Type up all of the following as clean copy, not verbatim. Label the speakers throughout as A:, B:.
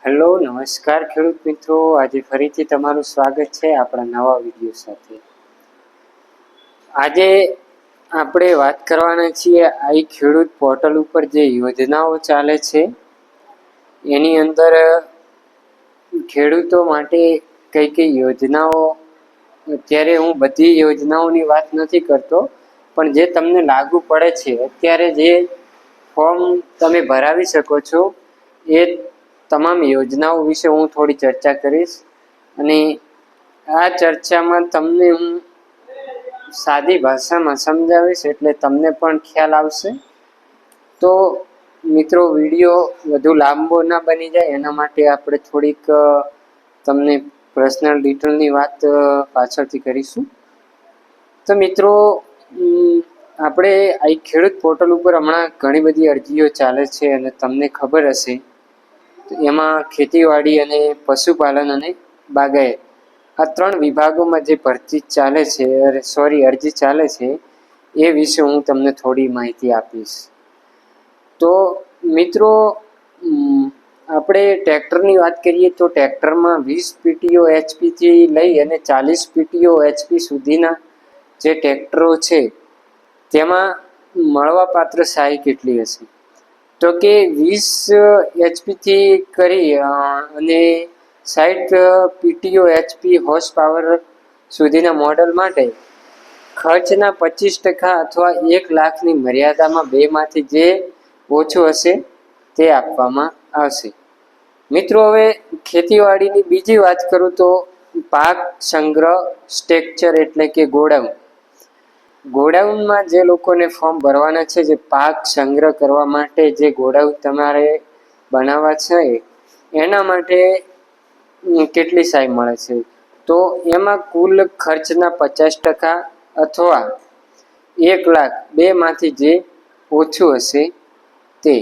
A: Hello નમસ્કાર ખેડૂત મિત્રો, આજે ફરીથી તમારું સ્વાગત છે આપણા નવા વિડીયો સાથે। આજે આપણે વાત કરવાના છીએ આઈ ખેડૂત પોર્ટલ ઉપર જે યોજનાઓ ચાલે છે એની અંદર ખેડૂતો માટે કઈ કઈ યોજનાઓ, અત્યારે હું બધી યોજનાઓની વાત નથી કરતો, પણ જે તમને લાગુ પડે છે અત્યારે જે ફોર્મ તમે ભરાવી શકો છો એ તમામ યોજનાઓ વિશે હું થોડી ચર્ચા કરીશ। અને આ ચર્ચામાં તમને હું સાદી ભાષામાં સમજાવીશ એટલે તમને પણ ખ્યાલ આવશે। તો મિત્રો, વિડીયો વધુ લાંબો ના બની જાય એના માટે આપણે થોડીક તમને પર્સનલ ડિટેલની વાત પાછળથી કરીશું। તો મિત્રો, આપણે આ ખેડૂત પોર્ટલ ઉપર હમણાં ઘણી બધી અરજીઓ ચાલે છે અને તમને ખબર હશે એમાં ખેતીવાડી અને પશુપાલન અને બાગાયત આ ત્રણ વિભાગોમાં જે ભરતી ચાલે છે અરજી ચાલે છે એ વિશે હું તમને થોડી માહિતી આપીશ। તો મિત્રો, આપણે ટ્રેક્ટરની વાત કરીએ તો ટ્રેક્ટરમાં 20 PTO HP થી લઈ અને 40 PTO HP સુધીના જે ટ્રેક્ટરો છે તેમાં મળવાપાત્ર સહાય કેટલી હશે? તો કે 20 HP થી કરી અને 60 PTO HP હોર્સ પાવર સુધીના મોડલ માટે ખર્ચના 25% અથવા 1 લાખની મર્યાદામાં બેમાંથી જે ઓછું હશે તે આપવામાં આવશે। મિત્રો, હવે ખેતીવાડીની બીજી વાત કરું તો પાક સંગ્રહ સ્ટ્રક્ચર એટલે કે ગોડાઉનમાં જે લોકોને ફોર્મ ભરવાના છે, જે પાક સંગ્રહ કરવા માટે જે ગોડાઉન તમારે બનાવવા છે એના માટે કેટલી સહાય મળે છે? તો એમાં કુલ ખર્ચના 50% અથવા 1 લાખ બેમાંથી જે ઓછું હશે તે।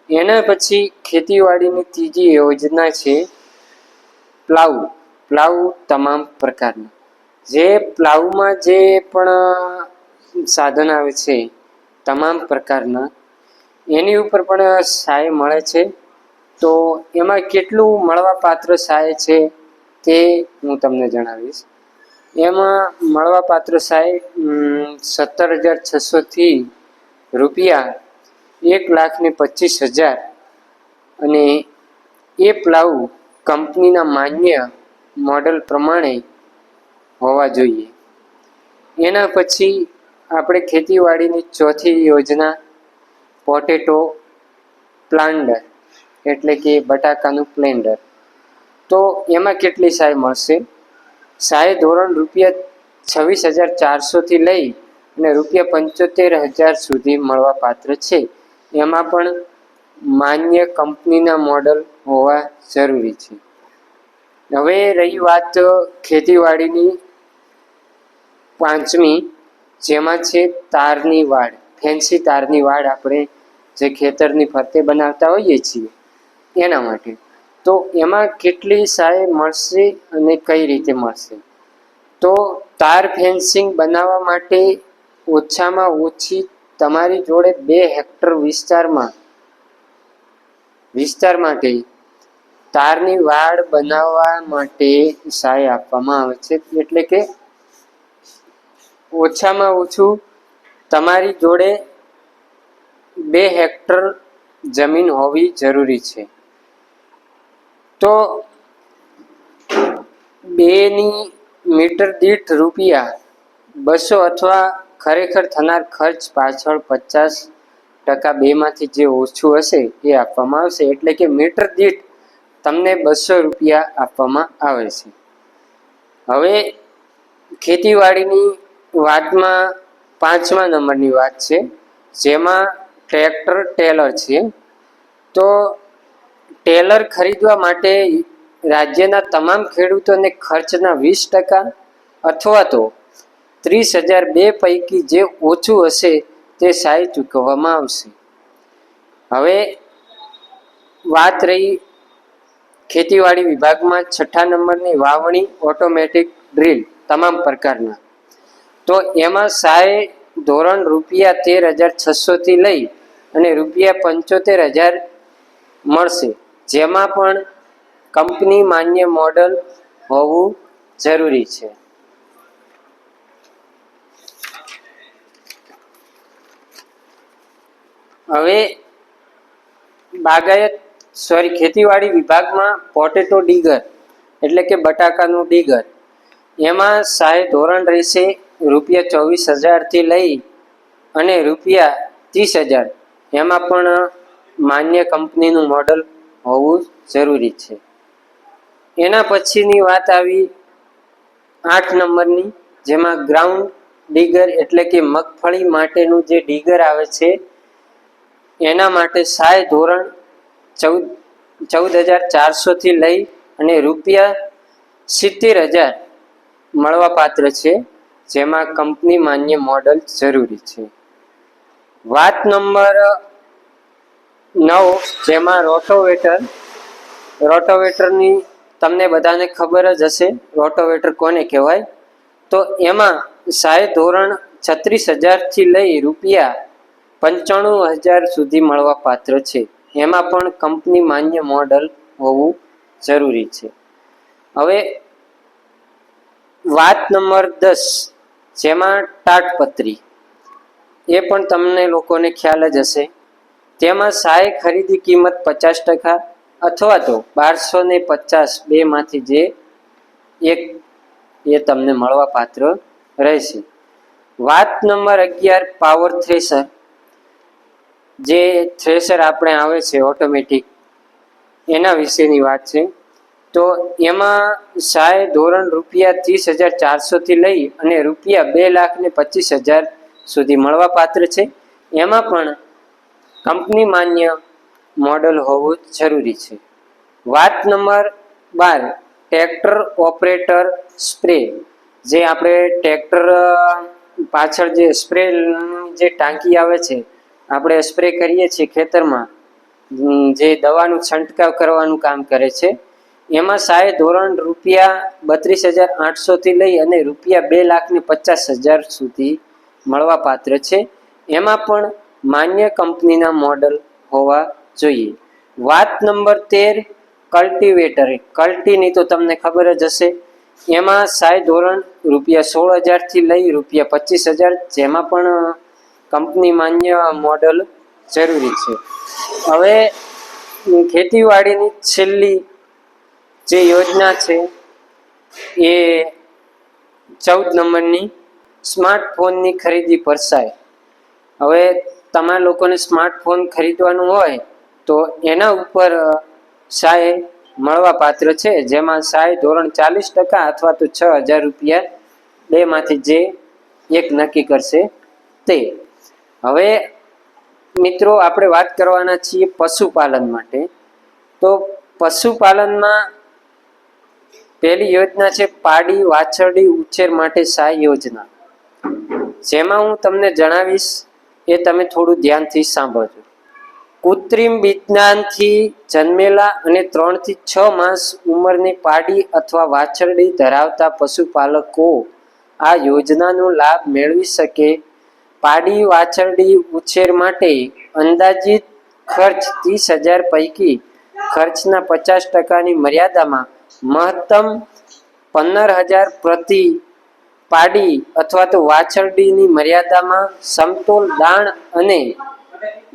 A: એના પછી ખેતીવાડીની ત્રીજી યોજના છે પ્લાવ તમામ પ્રકારના। જે પ્લાવમાં જે પણ સાધન આવે છે તમામ પ્રકારના એની ઉપર પણ સહાય મળે છે। તો એમાં કેટલું મળવાપાત્ર સહાય છે તે હું તમને જણાવીશ। એમાં મળવાપાત્ર સહાય 17,600 થી રૂપિયા 1,25,000 અને એ પ્લાવ કંપનીના માન્ય મોડલ પ્રમાણે હોવા જોઈએ। એના પછી આપણે ખેતીવાડીની ચોથી યોજના પોટેટો પ્લાન્ટર એટલે કે બટાકાનું પ્લેન્ડર। તો એમાં કેટલી સહાય મળશે? સહાય ધોરણ ₹26,400 થી લઈ અને ₹75,000 સુધી મળવાપાત્ર છે। એમાં પણ માન્ય કંપનીના મોડલ હોવા જરૂરી છે। હવે રહી વાત ખેતીવાડીની પાંચમી, જેમાં છે તારની વાડ, ફેન્સી તારની વાડ આપણે જે ખેતરની ફરતે બનાવતા હોઈએ છીએ એના માટે। તો એમાં કેટલી સહાય મળશે અને કઈ રીતે મળશે? તો તાર ફેન્સિંગ બનાવવા માટે ઓછામાં ઓછી તમારી જોડે 2 હેક્ટર વિસ્તાર માટે તારની વાડ બનાવવા માટે સહાય આપવામાં આવે છે। એટલે કે ઓછામાં ઓછું તમારી જોડે 2 હેક્ટર જમીન હોવી જરૂરી છે। તો 2 મીટર દીઠ ₹200 અથવા ખરેખર થનાર ખર્ચ પાછળ 50% બેમાંથી જે ઓછું હશે એ આપવામાં આવશે। એટલે કે મીટર દીઠ તમને ₹200 આપવામાં આવે છે। હવે ખેતીવાડીની વાતમાં 5મા નંબરની વાત છે, જેમાં ટ્રેક્ટર ટેલર છે। તો ટેલર ખરીદવા માટે રાજ્યના તમામ ખેડૂતોને ખર્ચના 20% અથવા તો 30,002 પૈકી જે ઓછું હશે તે સહાય ચૂકવવામાં આવશે। હવે વાત રહી ખેતીવાડી વિભાગમાં 6ઠા નંબરની વાવણી ઓટોમેટિક ડ્રીલ તમામ પ્રકારના। તો એમાં સહાય ધોરણ ₹13,600 થી લઈ અને ₹75,000 મળશે। જેમાં પણ કંપની માન્ય મોડલ હોવું જરૂરી છે. હવે ખેતીવાડી વિભાગમાં પોટેટો ડીગર એટલે કે બટાકાનું ડીગર, એમાં સહાય ધોરણ રહેશે ₹24,000 થી લઈ અને ₹30,000. એમાં પણ માન્ય કંપનીનું મોડલ હોવું જરૂરી છે. એના પછીની વાત આવી 8 નંબરની, જેમાં ગ્રાઉન્ડ ડીગર એટલે કે મગફળી માટેનું જે ડીગર આવે છે એના માટે સહાય ધોરણ 14,400 થી લઈ અને ₹70,000 મળવા પાત્ર છે, જેમાં કંપની માન્ય મોડલ જરૂરી છે. વાત નંબર 9, જેમાં રોટોવેટરની તમને બધાને ખબર જ હશે રોટોવેટર કોને કહેવાય. તો એમાં સહાય ધોરણ 36,000 થી લઈ ₹95,000 સુધી મળવા પાત્ર છે. એમાં પણ કંપની માન્ય મોડલ હોવું જરૂરી છે. હવે વાત નંબર 10, જેમાં તાટપત્રી, એ પણ તમને લોકોને ખ્યાલ જ હશે. તેમાં સહાય ખરીદી કિંમત 50% અથવા તો 1250, બેમાંથી જે એક એ તમને મળવા પાત્ર રહેશે. વાત નંબર 11, પાવર થ્રેશર, જે થ્રેશર આપણે આવે છે ઓટોમેટિક, એના વિશેની વાત છે. તો એમાં સહાય ધોરણ ₹30,400 થી લઈ અને ₹2,25,000 સુધી મળવા પાત્ર છે. એમાં પણ કંપની માન્ય મોડલ હોવું જરૂરી છે. વાત નંબર 12, ટ્રેક્ટર ઓપરેટર સ્પ્રે, જે આપણે ટ્રેક્ટર પાછળ જે સ્પ્રે જે ટાંકી આવે છે, આપણે સ્પ્રે કરીએ છીએ ખેતરમાં, જે દવાનું છંટકાવ કરવાનું કામ કરે છે, એમાં સહાય ધોરણ ₹32,800 થી લઈ અને ₹2,50,000 સુધી મળવા પાત્ર છે. એમાં પણ માન્ય કંપનીના મોડલ હોવા જોઈએ. વાત નંબર 13, કલ્ટિવેટર. કલ્ટીની તો તમને ખબર જ હશે. એમાં સહાય ધોરણ ₹16,000 થી લઈ ₹25,000, જેમાં પણ કંપની માન્ય મોડલ જરૂરી છે. હવે ખેતીવાડીની છેલ્લી જે યોજના છે એ 14 નંબરની, સ્માર્ટફોનની ખરીદી પર સહાય. હવે તમારા લોકોને સ્માર્ટફોન ખરીદવાનું હોય તો એના ઉપર સહાય મળવા પાત્ર છે, જેમાં સહાય ધોરણ 40% અથવા તો ₹6,000, બેમાંથી જે એક નક્કી કરશે તે. હવે મિત્રો આપણે વાત કરવાના છીએ પશુપાલન માટે. તો પશુપાલનમાં પહેલી યોજના છે પાડી વાછરડી ઉછેર માટે સહાય યોજના, જેમાં હું તમને જણાવીશ એ તમે થોડું ધ્યાનથી સાંભળજો. કૃત્રિમ વિજ્ઞાનથી જન્મેલા અને 3 થી 6 માસ ઉંમરની પાડી અથવા વાછરડી ધરાવતા પશુપાલકો આ યોજનાનો લાભ મેળવી શકે. પાડી વાછરડી ઉછેર માટે અંદાજિત ખર્ચ 30,000 પૈકી ખર્ચના 50%ની મર્યાદામાં મહત્તમ 15,000 પ્રતિ પાડી અથવા તો વાછરડીની મર્યાદામાં સમતોલ દાણ અને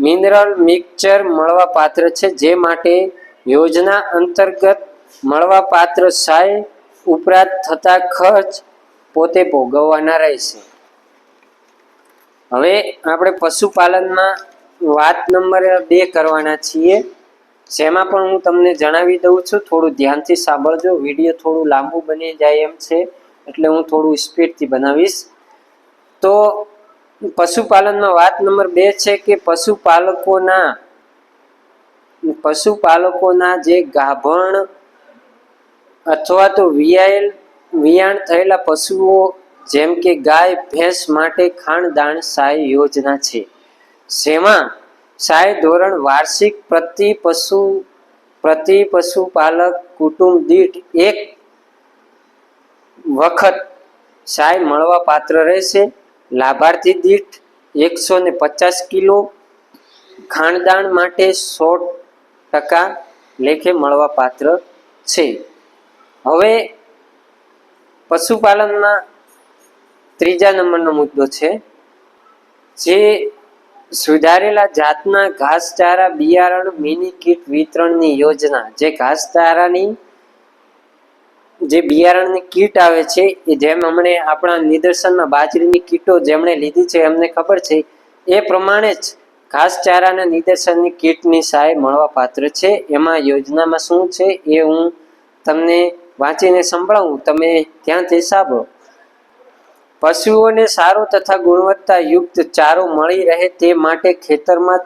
A: મિનરલ મિક્સચર મળવા પાત્ર છે, જે માટે યોજના અંતર્ગત મળવા પાત્ર સહાય ઉપરાંત થતા ખર્ચ પોતે ભોગવવાના રહેશે. હવે આપણે પશુપાલનમાં વાત નંબર 2 કરવાના છીએ, જેમાં પણ હું તમને જણાવી દઉં છું, થોડું ધ્યાનથી સાંભળજો. વિડીયો થોડું લાંબુ બની જાય એમ છે, એટલે હું થોડું સ્પીડથી બનાવીશ. તો પશુપાલનમાં વાત નંબર 2 છે કે પશુપાલકોના જે ગાભણ અથવા તો વિયાણ થયેલા પશુઓ જેમ કે ગાય ભેંસ માટે ખાણદાણ સહાય યોજના છે, જેમાં સહાય ધોરણ વાર્ષિક પ્રતિ પશુપાલક કુટુંબ દીઠ એક વખત સહાય મળવા પાત્ર રહેશે. લાભાર્થી દીઠ 150 કિલો, ખાણદાણ માટે 100%, લેખે મળવા પાત્ર છે. હવે પશુપાલનમાં ત્રીજા નંબરનો મુદ્દો છે જે સુધારેલા જાતના ઘાસચારા બિયારણ મિની કીટ વિતરણની યોજના. જે ઘાસચારાની જે બિયારણની કીટ આવે છે એ જેમ હમણે આપણા નિદર્શનમાં બાજરીની કીટો જેમણે લીધી છે એમને ખબર છે એ પ્રમાણે જ ઘાસચારાના નિદર્શનની કીટની સહાય મળવા પાત્ર છે. એમાં યોજનામાં શું છે એ હું તમને વાંચીને સંભળાવું, તમે ધ્યાનથી સાંભળો. પશુઓને સારો તથા ગુણવત્તાયુક્ત ચારો મળી રહે તે માટે ખેતરમાં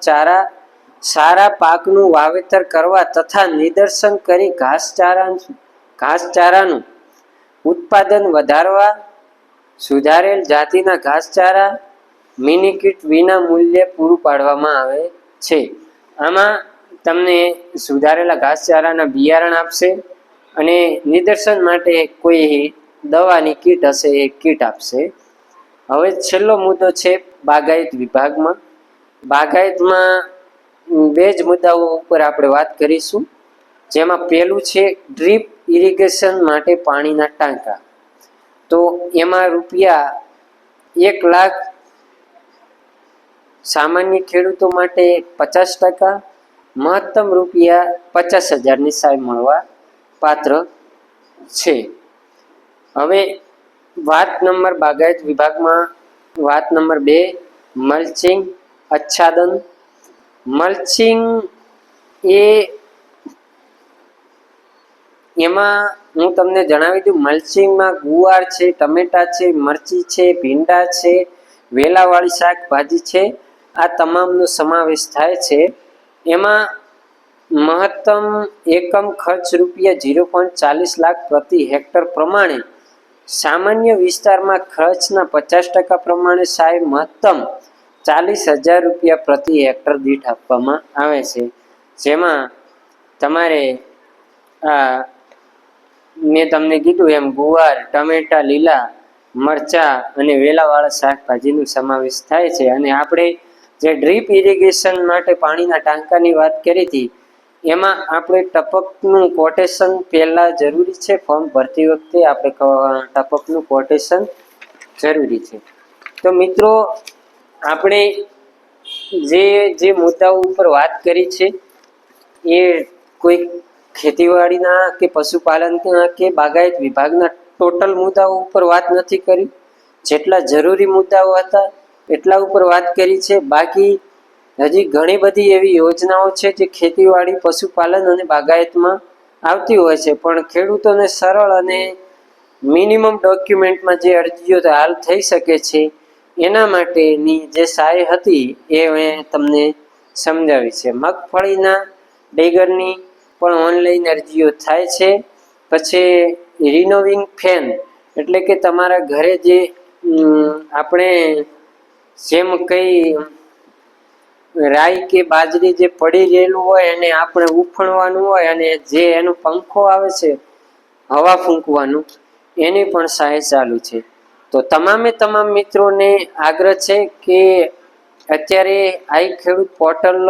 A: સારા પાકનું વાવેતર કરવા તથા નિદર્શન કરી ઘાસચારાનું ઉત્પાદન વધારવા સુધારેલ જાતિના ઘાસચારા મિની કીટ વિના મૂલ્યે પૂરું પાડવામાં આવે છે. આમાં તમને સુધારેલા ઘાસચારાના બિયારણ આપશે અને નિદર્શન માટે કોઈ દવાની કીટ હશે એ કીટ આપશે. હવે છેલ્લો મુદ્દો છે બાગાયત વિભાગમાં. બાગાયતમાં બે જ મુદ્દાઓ ઉપર આપણે વાત કરીશું, જેમાં પહેલું છે ડ્રીપ ઇરિગેશન માટે પાણીના ટાંકા. તો એમાં રૂપિયા 1 લાખ સામાન્ય ખેડૂતો માટે 50%, મહત્તમ રૂપિયા 50,000ની સહાય મળવા પાત્ર છે. હવે બાગાયત વિભાગમાં વાત નંબર 2, મલ્ચિંગ આચ્છાદન. મલ્ચિંગ એમાં હું તમને જણાવી દઉં, મલ્ચિંગમાં ગુવાર છે, ટમેટા છે, મરચી છે, ભીંડા છે, વેલાવાળી શાકભાજી છે, આ તમામનો સમાવેશ થાય છે. એમાં મહત્તમ એકમ ખર્ચ રૂપિયા 0.40 લાખ પ્રતિ હેક્ટર પ્રમાણે, સામાન્ય વિસ્તારમાં ખર્ચના 50% પ્રમાણે સહાય મહત્તમ 40,000 રૂપિયા પ્રતિ હેક્ટર દીઠ આપવામાં આવે છે. જેમાં તમારે મેં તમને કીધું એમ ગુવાર, ટમેટા, લીલા મરચા અને વેલાવાળા શાકભાજીનો સમાવેશ થાય છે. અને આપણે જે ડ્રીપ ઇરિગેશન માટે પાણીના ટાંકાની વાત કરી હતી એમાં આપણે ટપકનું કોટેશન પહેલા જરૂરી છે. ફોર્મ ભરતી વખતે આપણે ટપકનું કોટેશન જરૂરી છે. તો મિત્રો, આપણે જે મુદ્દાઓ ઉપર વાત કરી છે એ કોઈ ખેતીવાડીના કે પશુપાલનના કે બાગાયત વિભાગના ટોટલ મુદ્દાઓ ઉપર વાત નથી કરી. જેટલા જરૂરી મુદ્દાઓ હતા એટલા ઉપર વાત કરી છે. બાકી હજી ઘણી બધી એવી યોજનાઓ છે જે ખેતીવાડી, પશુપાલન અને બાગાયતમાં આવતી હોય છે, પણ ખેડૂતોને સરળ અને મિનિમમ ડોક્યુમેન્ટમાં જે અરજીઓ હાલ થઈ શકે છે એના માટેની જે સહાય હતી એ મેં તમને સમજાવી છે. મગફળીના ડેગરની પણ ઓનલાઈન અરજીઓ થાય છે. પછી રિનોવિંગ ફેન એટલે કે તમારા ઘરે જે આપણે જેમ કઈ રાઈ કે બાજરી જે પડી રહેલું હોય અને આપણે ઉફણવાનું હોય અને જે એનો પંખો આવે છે હવા ફૂંકવાનું, એની પણ સહાય ચાલુ છે. તો તમામ મિત્રોને આગ્રહ છે કે અત્યારે આઈ ખેડૂત પોર્ટલ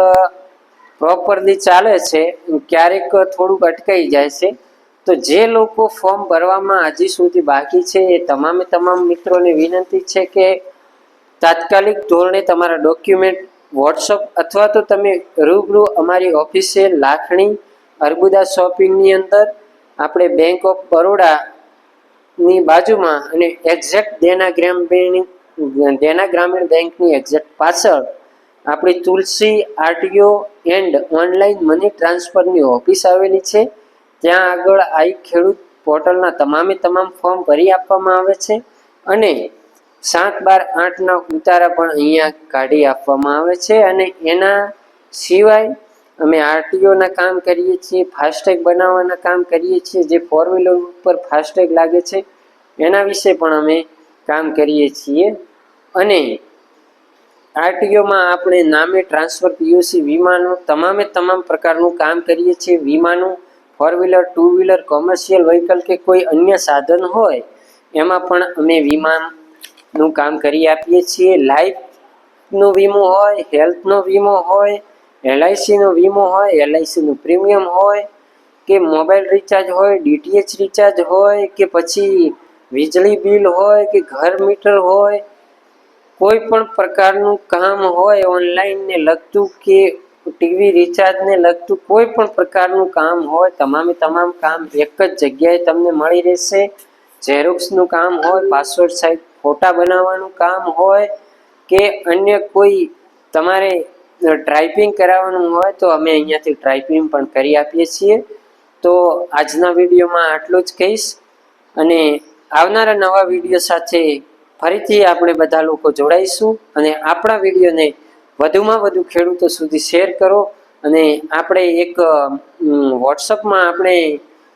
A: પ્રોપરલી ચાલે છે, ક્યારેક થોડુંક અટકાઈ જાય છે. તો જે લોકો ફોર્મ ભરવામાં હજી સુધી બાકી છે એ તમામ મિત્રોને વિનંતી છે કે તાત્કાલિક ધોરણે તમારા ડોક્યુમેન્ટ વોટ્સઅપ અથવા તો તમે રૂબરૂ અમારી ઓફિસે લાખણી અર્બુદા શોપિંગની અંદર આપણે બેંક ઓફ બરોડાની બાજુમાં અને એક્ઝેક્ટ દેના ગ્રામીણ બેંકની એક્ઝેક્ટ પાછળ આપણી Tulsi RTO and online money ટ્રાન્સફરની ઓફિસ આવેલી છે. ત્યાં આગળ આઈ ખેડૂત પોર્ટલના તમામ ફોર્મ ભરી આપવામાં આવે છે અને 7/12/8ના ઉતારા પણ અહીંયા કાઢી આપવામાં આવે છે. અને એના સિવાય અમે આરટીઓના કામ કરીએ છીએ, ફાસ્ટેગ બનાવવાના કામ કરીએ છીએ. જે 4 વ્હીલર ઉપર ફાસ્ટેગ લાગે છે એના વિશે પણ અમે કામ કરીએ છીએ. અને આરટીઓમાં આપણે નામે ટ્રાન્સફર, પીયુસી, વીમાનું તમામ પ્રકારનું કામ કરીએ છીએ. વીમાનું 4 વ્હીલર, 2 વ્હીલર, કોમર્શિયલ વ્હીકલ કે કોઈ અન્ય સાધન હોય એમાં પણ અમે વીમાનું કામ કરી આપીએ છીએ. લાઈફનો વીમો હોય, હેલ્થનો વીમો હોય, એલઆઈસીનો વીમો હોય, એલઆઈસીનું પ્રીમિયમ હોય, કે મોબાઈલ રિચાર્જ હોય, ડીટીએચ રિચાર્જ હોય, કે પછી વીજળી બિલ હોય, કે ઘર મીટર હોય, કોઈ પણ પ્રકારનું કામ હોય ઓનલાઈનને લગતું કે ટીવી રિચાર્જને લગતું કોઈ પણ પ્રકારનું કામ હોય, તમામ કામ એક જ જગ્યાએ તમને મળી રહેશે. ઝેરોક્સનું કામ હોય, પાસવર્ડ સાઇઝ ફોટા બનાવવાનું કામ હોય, કે અન્ય કોઈ તમારે ટાઈપિંગ કરાવવાનું હોય તો અમે અહીંયાથી ટાઈપિંગ પણ કરી આપીએ છીએ. તો આજના વિડીયોમાં આટલું જ કહીશ, અને આવનારા નવા વિડીયો સાથે ફરીથી આપણે બધા લોકો જોડાઈશું. અને આપણા વિડીયોને વધુમાં વધુ ખેડૂતો સુધી શેર કરો. અને આપણે એક વોટ્સઅપમાં આપણે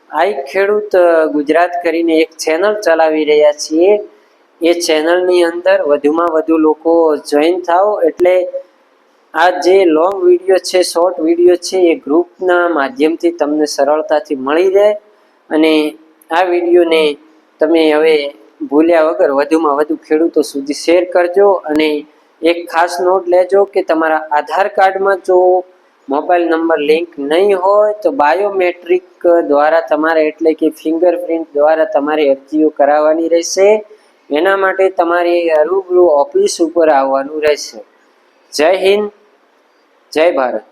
A: આઈ ખેડૂત ગુજરાત કરીને એક ચેનલ ચલાવી રહ્યા છીએ. એ ચેનલની અંદર વધુમાં વધુ લોકો જોઈન થાઓ, એટલે આ જે લોંગ વિડીયો છે, શોર્ટ વિડીયો છે, એ ગ્રુપના માધ્યમથી તમને સરળતાથી મળી રહે. અને આ વિડીયોને તમે હવે ભૂલ્યા વગર વધુમાં વધુ ખેડૂતો સુધી શેર કરજો. અને એક ખાસ નોટ લેજો કે તમારા આધાર કાર્ડમાં જો મોબાઈલ નંબર લિંક નહીં હોય તો બાયોમેટ્રિક દ્વારા તમારે, એટલે કે ફિંગરપ્રિન્ટ દ્વારા તમારે અરજીઓ કરાવવાની રહેશે. એના માટે તમારે રૂબરૂ ઓફિસ ઉપર આવવાનું રહેશે. જય હિન્દ, જય ભારત.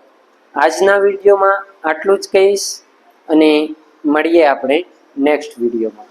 A: આજના વિડીયોમાં આટલું જ કહીશ, અને મળીએ આપણે નેક્સ્ટ વિડીયોમાં.